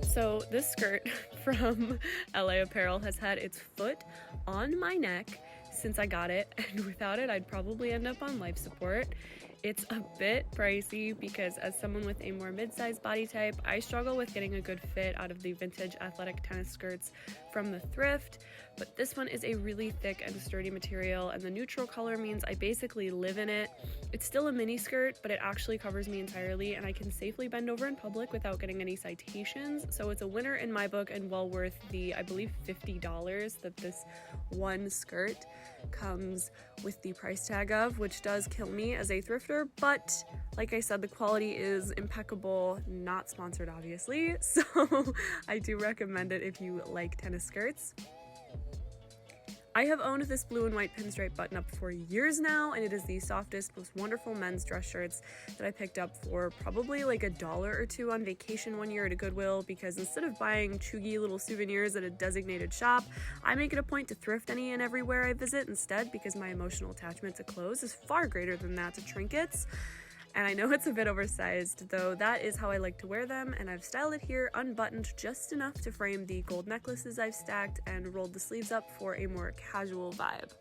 So this skirt from LA Apparel has had its foot on my neck since I got it, and without it I'd probably end up on life support. It's a bit pricey because as someone with a more mid-sized body type, I struggle with getting a good fit out of the vintage athletic tennis skirts from the thrift, but this one is a really thick and sturdy material, and the neutral color means I basically live in it. It's still a mini skirt, but it actually covers me entirely, and I can safely bend over in public without getting any citations, so it's a winner in my book and well worth the, I believe, $50 that this one skirt comes with the price tag of, which does kill me as a thrifter. But like I said, the quality is impeccable, not sponsored obviously, so I do recommend it if you like tennis skirts. I have owned this blue and white pinstripe button up for years now, and it is the softest, most wonderful men's dress shirts that I picked up for probably like $1 or $2 on vacation one year at a Goodwill, because instead of buying chuggy little souvenirs at a designated shop, I make it a point to thrift any and everywhere I visit instead, because my emotional attachment to clothes is far greater than that to trinkets. And I know it's a bit oversized, though that is how I like to wear them, and I've styled it here unbuttoned just enough to frame the gold necklaces I've stacked and rolled the sleeves up for a more casual vibe.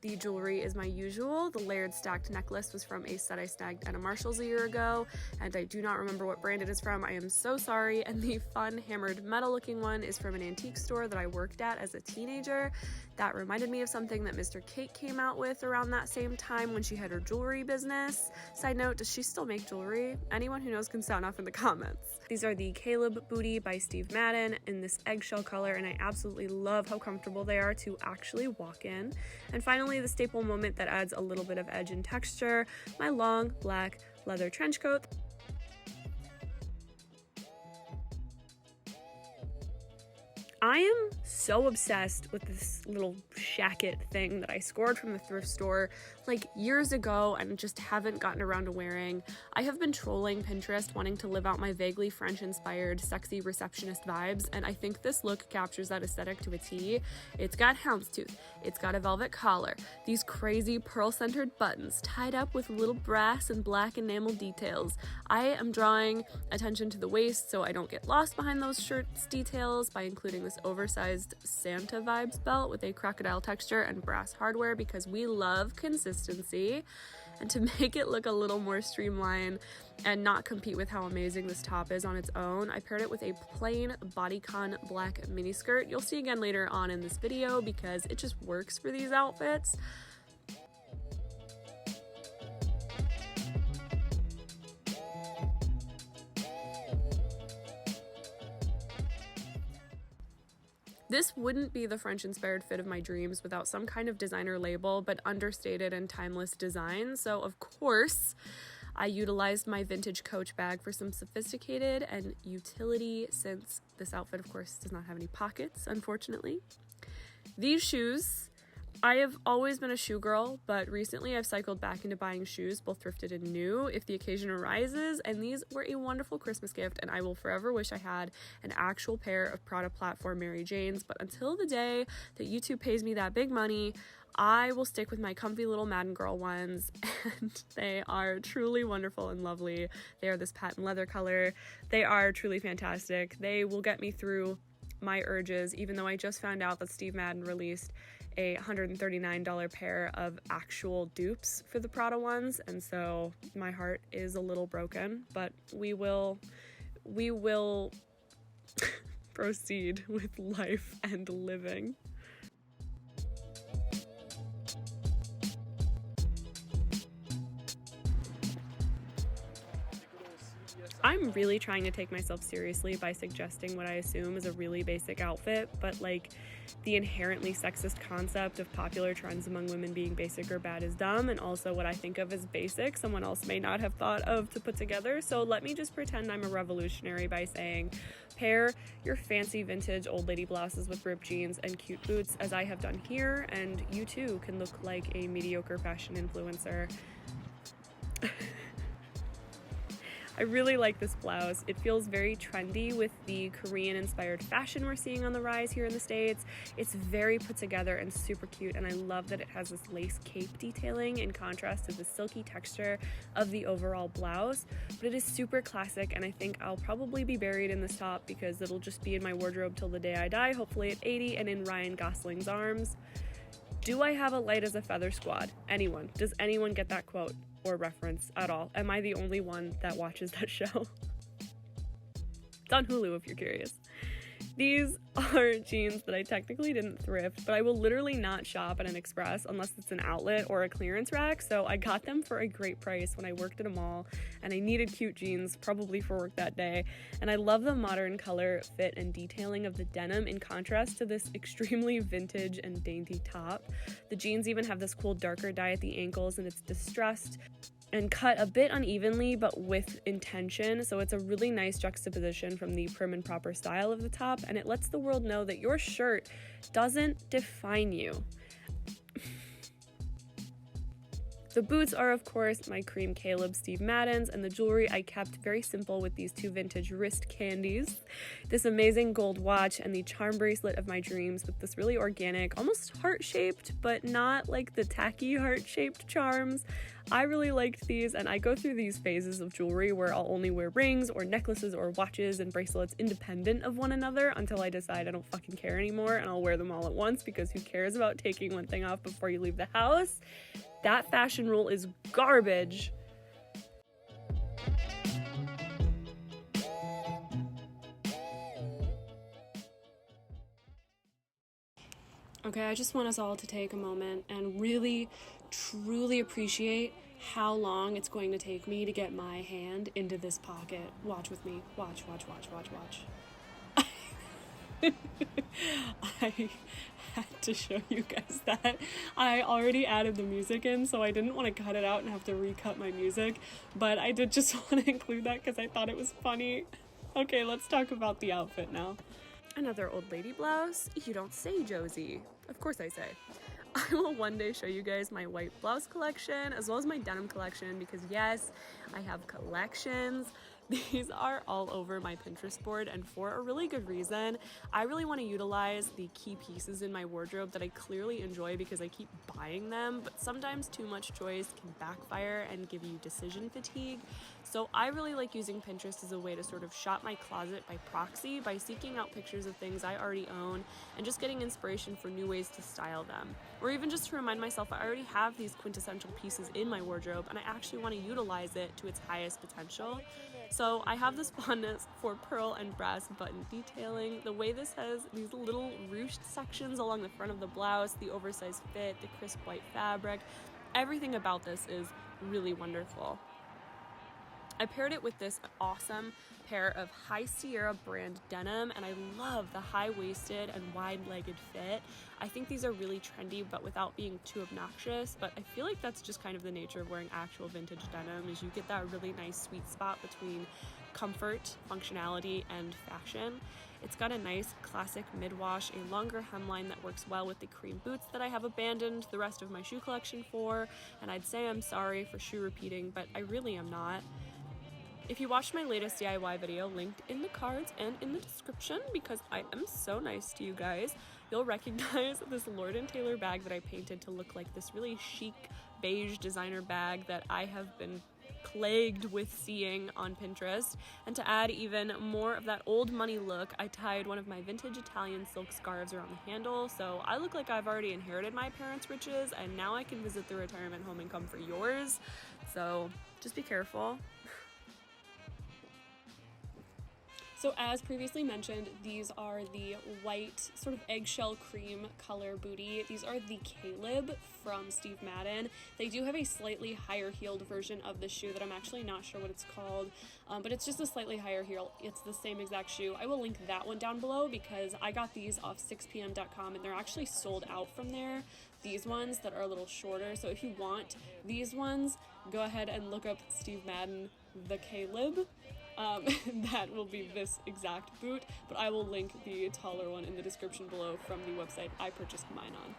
The jewelry is my usual. The layered stacked necklace was from a set I snagged at a Marshall's a year ago, and I do not remember what brand it is from. I am so sorry. And the fun hammered metal looking one is from an antique store that I worked at as a teenager. That reminded me of something that Mr. Kate came out with around that same time when she had her jewelry business. Side note, does she still make jewelry? Anyone who knows can sound off in the comments. These are the Caleb Booty by Steve Madden in this eggshell color, and I absolutely love how comfortable they are to actually walk in. And finally, the staple moment that adds a little bit of edge and texture, my long black leather trench coat. I am so obsessed with this little shacket thing that I scored from the thrift store like years ago and just haven't gotten around to wearing. I have been trolling Pinterest wanting to live out my vaguely French-inspired sexy receptionist vibes, and I think this look captures that aesthetic to a T. It's got houndstooth, it's got a velvet collar, these crazy pearl-centered buttons tied up with little brass and black enamel details. I am drawing attention to the waist so I don't get lost behind those shirts details by including this oversized Santa vibes belt with a crocodile texture and brass hardware, because we love consistency. And to make it look a little more streamlined and not compete with how amazing this top is on its own, I paired it with a plain bodycon black miniskirt. You'll see again later on in this video because it just works for these outfits. This wouldn't be the French-inspired fit of my dreams without some kind of designer label, but understated and timeless design. So of course, I utilized my vintage Coach bag for some sophisticated and utility, since this outfit, of course, does not have any pockets, unfortunately. These shoes, I have always been a shoe girl, but recently I've cycled back into buying shoes, both thrifted and new, if the occasion arises, and these were a wonderful Christmas gift, and I will forever wish I had an actual pair of Prada platform Mary Janes, but until the day that YouTube pays me that big money, I will stick with my comfy little Madden Girl ones, and they are truly wonderful and lovely. They are this patent leather color. They are truly fantastic. They will get me through my urges, even though I just found out that Steve Madden released a $139 pair of actual dupes for the Prada ones, and so my heart is a little broken, but we will proceed with life and living. I'm really trying to take myself seriously by suggesting what I assume is a really basic outfit, but like the inherently sexist concept of popular trends among women being basic or bad is dumb, and also what I think of as basic someone else may not have thought of to put together. So let me just pretend I'm a revolutionary by saying, pair your fancy vintage old lady blouses with ripped jeans and cute boots, as I have done here, and you too can look like a mediocre fashion influencer. I really like this blouse. It feels very trendy with the Korean inspired fashion we're seeing on the rise here in the States. It's very put together and super cute, and I love that it has this lace cape detailing in contrast to the silky texture of the overall blouse. But it is super classic, and I think I'll probably be buried in this top because it'll just be in my wardrobe till the day I die, hopefully at 80 and in Ryan Gosling's arms. Do I have a light as a feather squad? Anyone? Does anyone get that quote or reference at all? Am I the only one that watches that show? It's on Hulu if you're curious. These are jeans that I technically didn't thrift, but I will literally not shop at an Express unless it's an outlet or a clearance rack, so I got them for a great price when I worked at a mall, and I needed cute jeans, probably for work that day, and I love the modern color, fit, and detailing of the denim in contrast to this extremely vintage and dainty top. The jeans even have this cool darker dye at the ankles, and it's distressed and cut a bit unevenly but with intention, so it's a really nice juxtaposition from the prim and proper style of the top, and it lets the world know that your shirt doesn't define you. The boots are, of course, my cream Kaale Steve Maddens, and the jewelry I kept very simple with these two vintage wrist candies, this amazing gold watch, and the charm bracelet of my dreams with this really organic, almost heart-shaped, but not like the tacky heart-shaped charms. I really liked these, and I go through these phases of jewelry where I'll only wear rings or necklaces or watches and bracelets independent of one another until I decide I don't fucking care anymore, and I'll wear them all at once because who cares about taking one thing off before you leave the house? That fashion rule is garbage. Okay, I just want us all to take a moment and really, truly appreciate how long it's going to take me to get my hand into this pocket. Watch with me. Watch. I had to show you guys that. I already added the music in, so I didn't want to cut it out and have to recut my music, but I did just want to include that because I thought it was funny. Okay, let's talk about the outfit now. Another old lady blouse? You don't say, Josie. Of course I say. I will one day show you guys my white blouse collection as well as my denim collection because yes, I have collections. These are all over my Pinterest board, and for a really good reason. I really want to utilize the key pieces in my wardrobe that I clearly enjoy because I keep buying them, but sometimes too much choice can backfire and give you decision fatigue. So I really like using Pinterest as a way to sort of shop my closet by proxy by seeking out pictures of things I already own and just getting inspiration for new ways to style them. Or even just to remind myself I already have these quintessential pieces in my wardrobe and I actually want to utilize it to its highest potential. So I have this fondness for pearl and brass button detailing. The way this has these little ruched sections along the front of the blouse, the oversized fit, the crisp white fabric, everything about this is really wonderful. I paired it with this awesome pair of High Sierra brand denim, and I love the high-waisted and wide-legged fit. I think these are really trendy, but without being too obnoxious, but I feel like that's just kind of the nature of wearing actual vintage denim, is you get that really nice sweet spot between comfort, functionality, and fashion. It's got a nice classic mid-wash, a longer hemline that works well with the cream boots that I have abandoned the rest of my shoe collection for, and I'd say I'm sorry for shoe repeating, but I really am not. If you watched my latest DIY video linked in the cards and in the description, because I am so nice to you guys, you'll recognize this Lord & Taylor bag that I painted to look like this really chic beige designer bag that I have been plagued with seeing on Pinterest. And to add even more of that old money look, I tied one of my vintage Italian silk scarves around the handle, so I look like I've already inherited my parents' riches and now I can visit the retirement home and come for yours. So just be careful. So as previously mentioned, these are the white sort of eggshell cream color booty. These are the Kaale from Steve Madden. They do have a slightly higher heeled version of the shoe that I'm actually not sure what it's called, but it's just a slightly higher heel. It's the same exact shoe. I will link that one down below because I got these off 6pm.com and they're actually sold out from there. These ones that are a little shorter. So if you want these ones, go ahead and look up Steve Madden, the Kaale. That will be this exact boot, but I will link the taller one in the description below from the website I purchased mine on.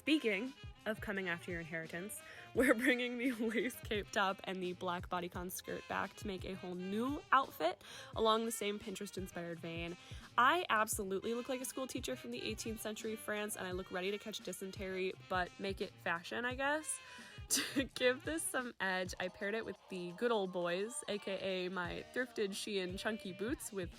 Speaking of coming after your inheritance, we're bringing the lace cape top and the black bodycon skirt back to make a whole new outfit along the same Pinterest-inspired vein. I absolutely look like a school teacher from the 18th century France, and I look ready to catch dysentery, but make it fashion, I guess. To give this some edge, I paired it with the good old boys, aka my thrifted Shein chunky boots with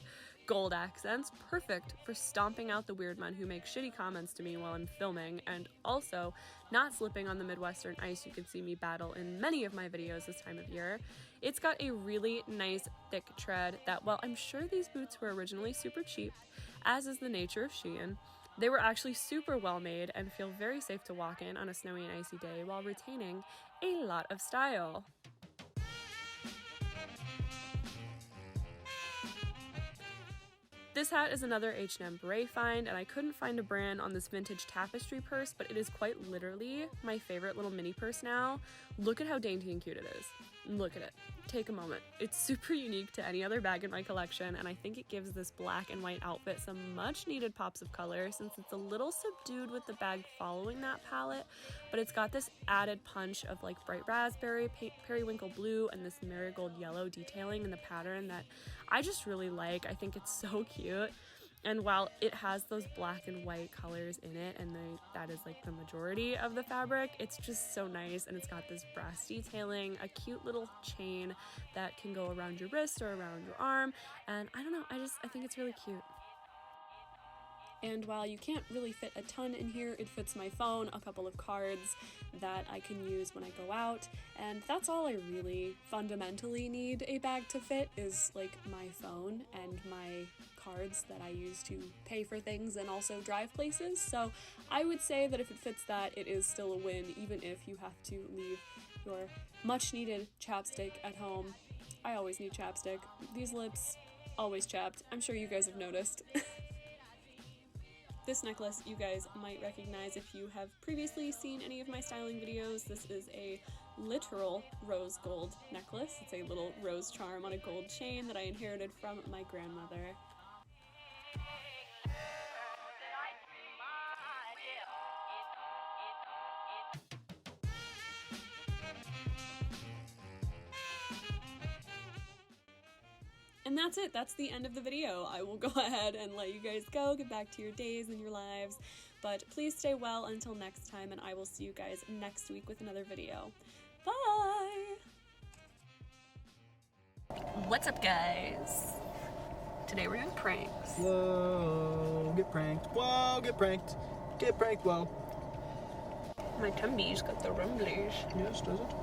gold accents, perfect for stomping out the weird men who make shitty comments to me while I'm filming, and also not slipping on the Midwestern ice you can see me battle in many of my videos this time of year. It's got a really nice thick tread that, while I'm sure these boots were originally super cheap, as is the nature of Shein, they were actually super well made and feel very safe to walk in on a snowy and icy day while retaining a lot of style. This hat is another H&M beret find, and I couldn't find a brand on this vintage tapestry purse, but it is quite literally my favorite little mini purse now. Look at how dainty and cute it is. Look at it. Take a moment. It's super unique to any other bag in my collection, and I think it gives this black and white outfit some much needed pops of color since it's a little subdued with the bag following that palette, but it's got this added punch of like bright raspberry, periwinkle blue, and this marigold yellow detailing in the pattern that I just really like. I think it's so cute. And while it has those black and white colors in it, and that is like the majority of the fabric, it's just so nice, and it's got this brass detailing, a cute little chain that can go around your wrist or around your arm, and I don't know, I think it's really cute. And while you can't really fit a ton in here, it fits my phone, a couple of cards that I can use when I go out, and that's all I really fundamentally need a bag to fit is like my phone and my cards that I use to pay for things and also drive places. So I would say that if it fits that, it is still a win, even if you have to leave your much needed chapstick at home. I always need chapstick. These lips, always chapped. I'm sure you guys have noticed. This necklace you guys might recognize if you have previously seen any of my styling videos. This is a literal rose gold necklace. It's a little rose charm on a gold chain that I inherited from my grandmother. And that's it. That's the end of the video. I will go ahead and let you guys go, get back to your days and your lives. But please stay well until next time, and I will see you guys next week with another video. Bye! What's up, guys? Today we're doing pranks. Whoa, get pranked. Whoa, get pranked. Get pranked, whoa. My tummy's got the rumblies. Yes, does it?